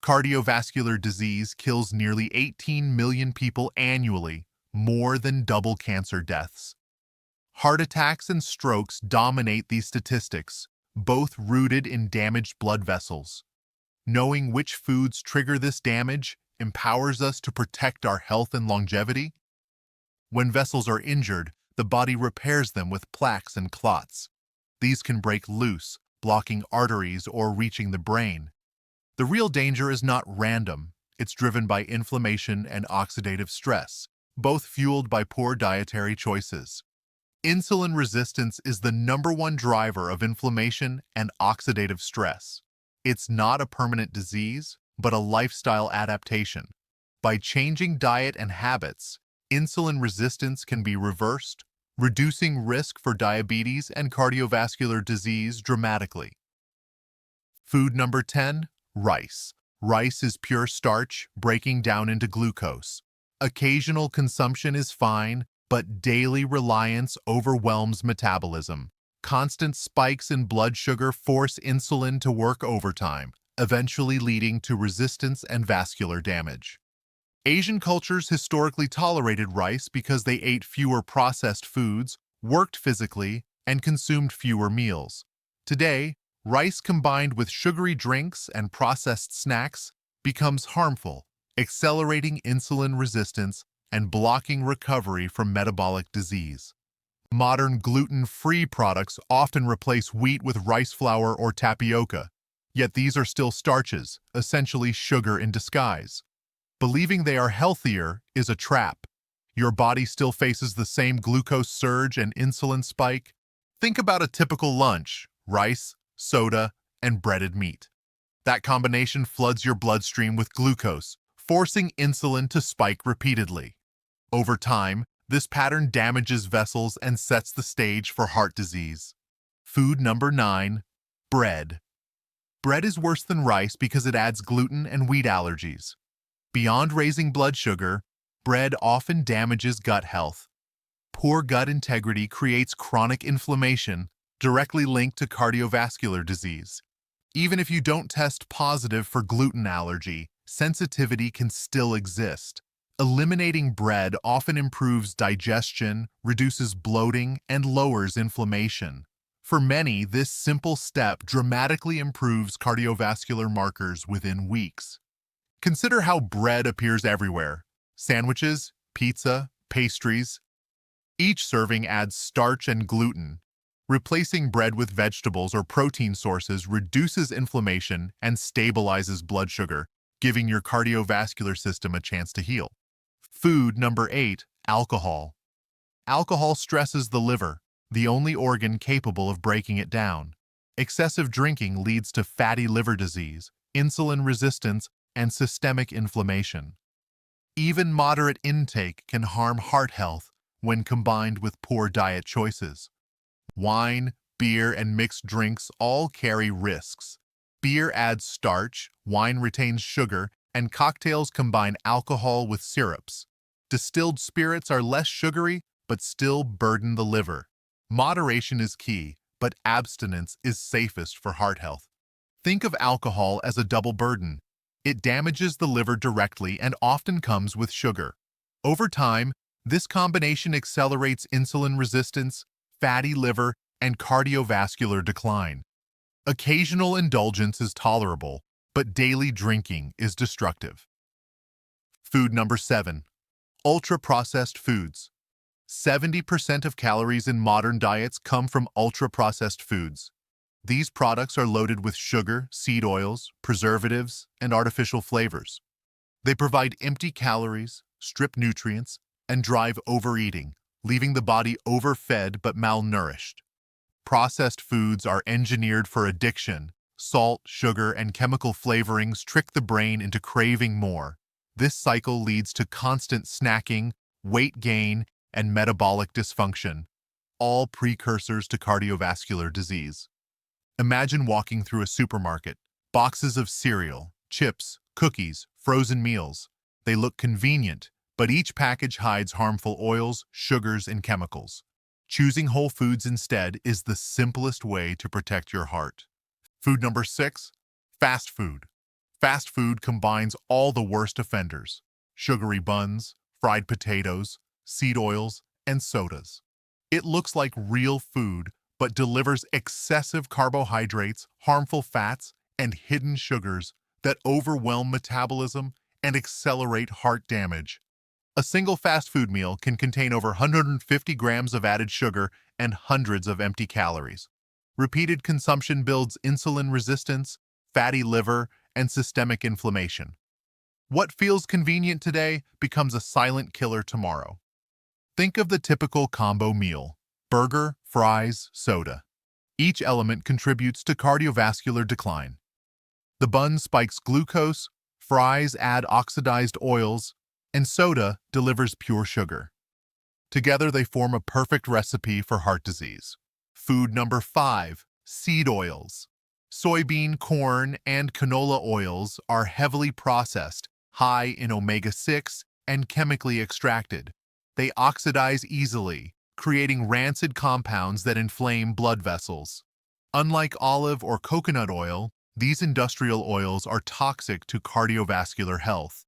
Cardiovascular disease kills nearly 18 million people annually, more than double cancer deaths. Heart attacks and strokes dominate these statistics, both rooted in damaged blood vessels. Knowing which foods trigger this damage empowers us to protect our health and longevity. When vessels are injured, the body repairs them with plaques and clots. These can break loose, blocking arteries or reaching the brain. The real danger is not random. It's driven by inflammation and oxidative stress, both fueled by poor dietary choices. Insulin resistance is the #1 driver of inflammation and oxidative stress. It's not a permanent disease, but a lifestyle adaptation. By changing diet and habits, insulin resistance can be reversed, reducing risk for diabetes and cardiovascular disease dramatically. Food number 10, rice. Rice is pure starch, breaking down into glucose. Occasional consumption is fine, but daily reliance overwhelms metabolism. Constant spikes in blood sugar force insulin to work overtime, eventually leading to resistance and vascular damage. Asian cultures historically tolerated rice because they ate fewer processed foods, worked physically, and consumed fewer meals. Today, rice combined with sugary drinks and processed snacks becomes harmful, accelerating insulin resistance and blocking recovery from metabolic disease. Modern gluten-free products often replace wheat with rice flour or tapioca, yet these are still starches, essentially sugar in disguise. Believing they are healthier is a trap. Your body still faces the same glucose surge and insulin spike. Think about a typical lunch: rice, soda, and breaded meat. That combination floods your bloodstream with glucose, forcing insulin to spike repeatedly. Over time, this pattern damages vessels and sets the stage for heart disease. Food number 9, bread. Bread is worse than rice because it adds gluten and wheat allergies. Beyond raising blood sugar, bread often damages gut health. Poor gut integrity creates chronic inflammation, directly linked to cardiovascular disease. Even if you don't test positive for gluten allergy, sensitivity can still exist. Eliminating bread often improves digestion, reduces bloating, and lowers inflammation. For many, this simple step dramatically improves cardiovascular markers within weeks. Consider how bread appears everywhere: sandwiches, pizza, pastries. Each serving adds starch and gluten. Replacing bread with vegetables or protein sources reduces inflammation and stabilizes blood sugar, giving your cardiovascular system a chance to heal. Food number 8, alcohol. Alcohol stresses the liver, the only organ capable of breaking it down. Excessive drinking leads to fatty liver disease, insulin resistance, and systemic inflammation. Even moderate intake can harm heart health when combined with poor diet choices. Wine, beer, and mixed drinks all carry risks. Beer adds starch, wine retains sugar, and cocktails combine alcohol with syrups. Distilled spirits are less sugary, but still burden the liver. Moderation is key, but abstinence is safest for heart health. Think of alcohol as a double burden. It damages the liver directly and often comes with sugar. Over time, this combination accelerates insulin resistance, fatty liver, and cardiovascular decline. Occasional indulgence is tolerable, but daily drinking is destructive. Food number 7, ultra-processed foods. 70% of calories in modern diets come from ultra-processed foods. These products are loaded with sugar, seed oils, preservatives, and artificial flavors. They provide empty calories, strip nutrients, and drive overeating, leaving the body overfed but malnourished. Processed foods are engineered for addiction. Salt, sugar, and chemical flavorings trick the brain into craving more. This cycle leads to constant snacking, weight gain, and metabolic dysfunction, all precursors to cardiovascular disease. Imagine walking through a supermarket. Boxes of cereal, chips, cookies, frozen meals. They look convenient, but each package hides harmful oils, sugars, and chemicals. Choosing whole foods instead is the simplest way to protect your heart. Food number 6, fast food. Fast food combines all the worst offenders: sugary buns, fried potatoes, seed oils, and sodas. It looks like real food, but delivers excessive carbohydrates, harmful fats, and hidden sugars that overwhelm metabolism and accelerate heart damage. A single fast food meal can contain over 150 grams of added sugar and hundreds of empty calories. Repeated consumption builds insulin resistance, fatty liver, and systemic inflammation. What feels convenient today becomes a silent killer tomorrow. Think of the typical combo meal: burger, fries, soda. Each element contributes to cardiovascular decline. The bun spikes glucose, fries add oxidized oils, and soda delivers pure sugar. Together, they form a perfect recipe for heart disease. Food number 5, seed oils. Soybean, corn, and canola oils are heavily processed, high in omega-6, and chemically extracted. They oxidize easily, creating rancid compounds that inflame blood vessels. Unlike olive or coconut oil, these industrial oils are toxic to cardiovascular health.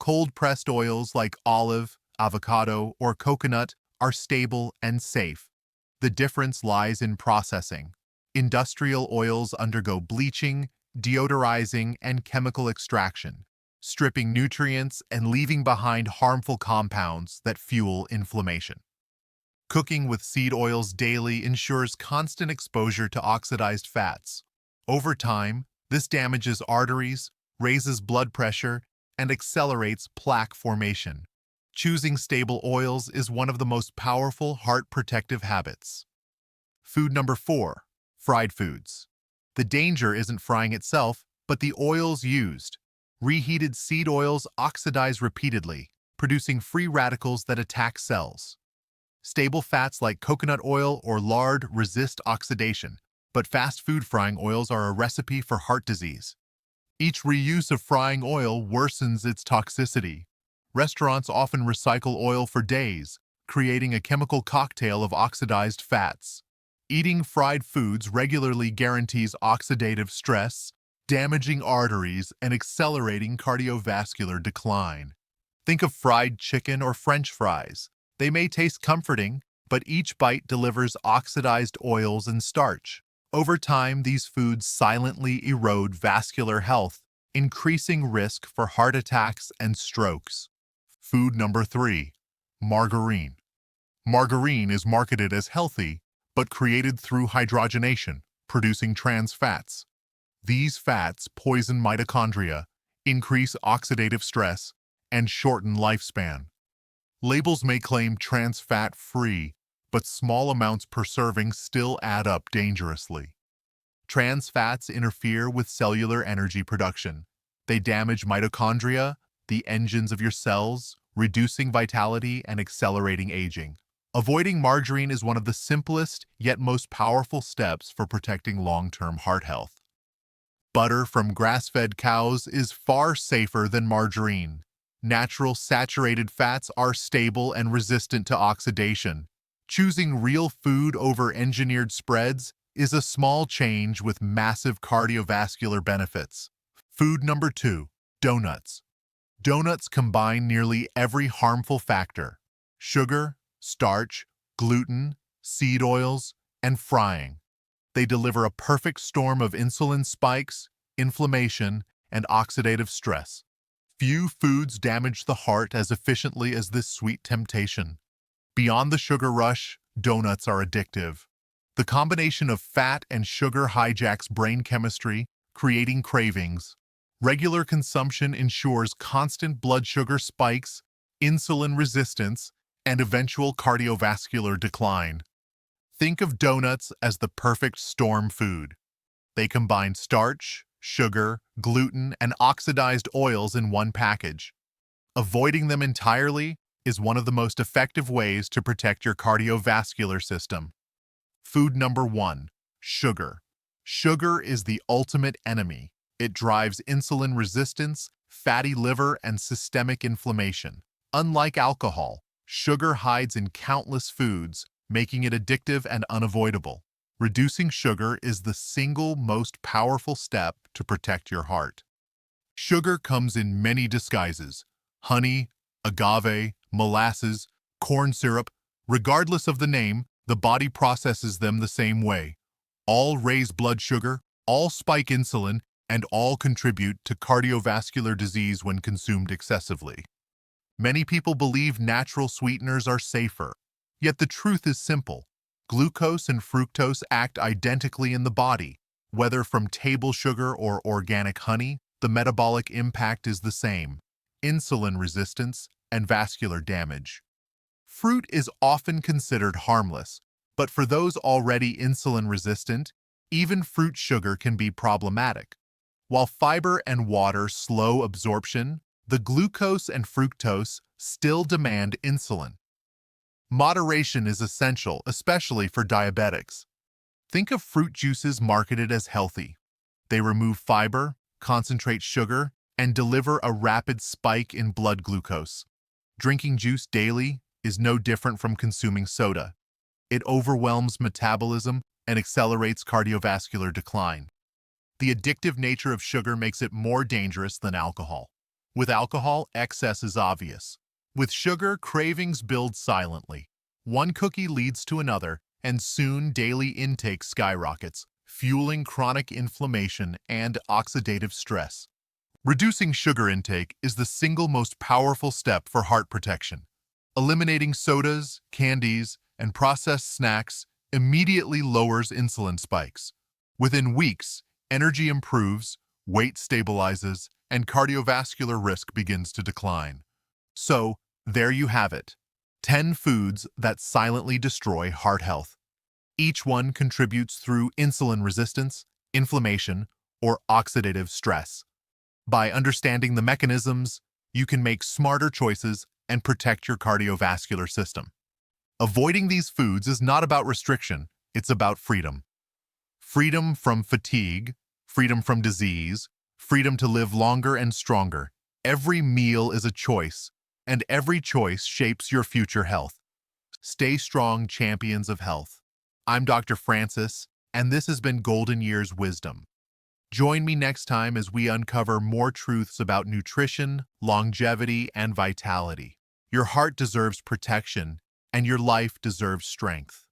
Cold-pressed oils like olive, avocado, or coconut are stable and safe. The difference lies in processing. Industrial oils undergo bleaching, deodorizing, and chemical extraction, stripping nutrients and leaving behind harmful compounds that fuel inflammation. Cooking with seed oils daily ensures constant exposure to oxidized fats. Over time, this damages arteries, raises blood pressure, and accelerates plaque formation. Choosing stable oils is one of the most powerful heart protective habits. Food number 4, fried foods. The danger isn't frying itself, but the oils used. Reheated seed oils oxidize repeatedly, producing free radicals that attack cells. Stable fats like coconut oil or lard resist oxidation, but fast food frying oils are a recipe for heart disease. Each reuse of frying oil worsens its toxicity. Restaurants often recycle oil for days, creating a chemical cocktail of oxidized fats. Eating fried foods regularly guarantees oxidative stress, damaging arteries and accelerating cardiovascular decline. Think of fried chicken or French fries. They may taste comforting, but each bite delivers oxidized oils and starch. Over time, these foods silently erode vascular health, increasing risk for heart attacks and strokes. Food number 3, margarine. Margarine is marketed as healthy, but created through hydrogenation, producing trans fats. These fats poison mitochondria, increase oxidative stress, and shorten lifespan. Labels may claim trans fat-free, but small amounts per serving still add up dangerously. Trans fats interfere with cellular energy production. They damage mitochondria, the engines of your cells, reducing vitality and accelerating aging. Avoiding margarine is one of the simplest yet most powerful steps for protecting long-term heart health. Butter from grass-fed cows is far safer than margarine. Natural saturated fats are stable and resistant to oxidation. Choosing real food over engineered spreads is a small change with massive cardiovascular benefits. Food number 2, donuts. Donuts combine nearly every harmful factor: sugar, starch, gluten, seed oils, and frying. They deliver a perfect storm of insulin spikes, inflammation, and oxidative stress. Few foods damage the heart as efficiently as this sweet temptation. Beyond the sugar rush, donuts are addictive. The combination of fat and sugar hijacks brain chemistry, creating cravings. Regular consumption ensures constant blood sugar spikes, insulin resistance, and eventual cardiovascular decline. Think of donuts as the perfect storm food. They combine starch, sugar, gluten, and oxidized oils in one package. Avoiding them entirely is one of the most effective ways to protect your cardiovascular system. Food number 1, sugar. Sugar is the ultimate enemy. It drives insulin resistance, fatty liver, and systemic inflammation. Unlike alcohol, sugar hides in countless foods, making it addictive and unavoidable. Reducing sugar is the single most powerful step to protect your heart. Sugar comes in many disguises: honey, agave, molasses, corn syrup. Regardless of the name, the body processes them the same way. All raise blood sugar, all spike insulin, and all contribute to cardiovascular disease when consumed excessively. Many people believe natural sweeteners are safer, yet the truth is simple. Glucose and fructose act identically in the body. Whether from table sugar or organic honey, the metabolic impact is the same: insulin resistance and vascular damage. Fruit is often considered harmless, but for those already insulin resistant, even fruit sugar can be problematic. While fiber and water slow absorption, the glucose and fructose still demand insulin. Moderation is essential, especially for diabetics. Think of fruit juices marketed as healthy. They remove fiber, concentrate sugar, and deliver a rapid spike in blood glucose. Drinking juice daily is no different from consuming soda. It overwhelms metabolism and accelerates cardiovascular decline. The addictive nature of sugar makes it more dangerous than alcohol. With alcohol, excess is obvious. With sugar, cravings build silently. One cookie leads to another, and soon daily intake skyrockets, fueling chronic inflammation and oxidative stress. Reducing sugar intake is the single most powerful step for heart protection. Eliminating sodas, candies, and processed snacks immediately lowers insulin spikes. Within weeks, energy improves, weight stabilizes, and cardiovascular risk begins to decline. So, there you have it. 10 foods that silently destroy heart health. Each one contributes through insulin resistance, inflammation, or oxidative stress. By understanding the mechanisms, you can make smarter choices and protect your cardiovascular system. Avoiding these foods is not about restriction, it's about freedom. Freedom from fatigue, freedom from disease, freedom to live longer and stronger. Every meal is a choice, and every choice shapes your future health. Stay strong, champions of health. I'm Dr. Francis, and this has been Golden Years Wisdom. Join me next time as we uncover more truths about nutrition, longevity, and vitality. Your heart deserves protection, and your life deserves strength.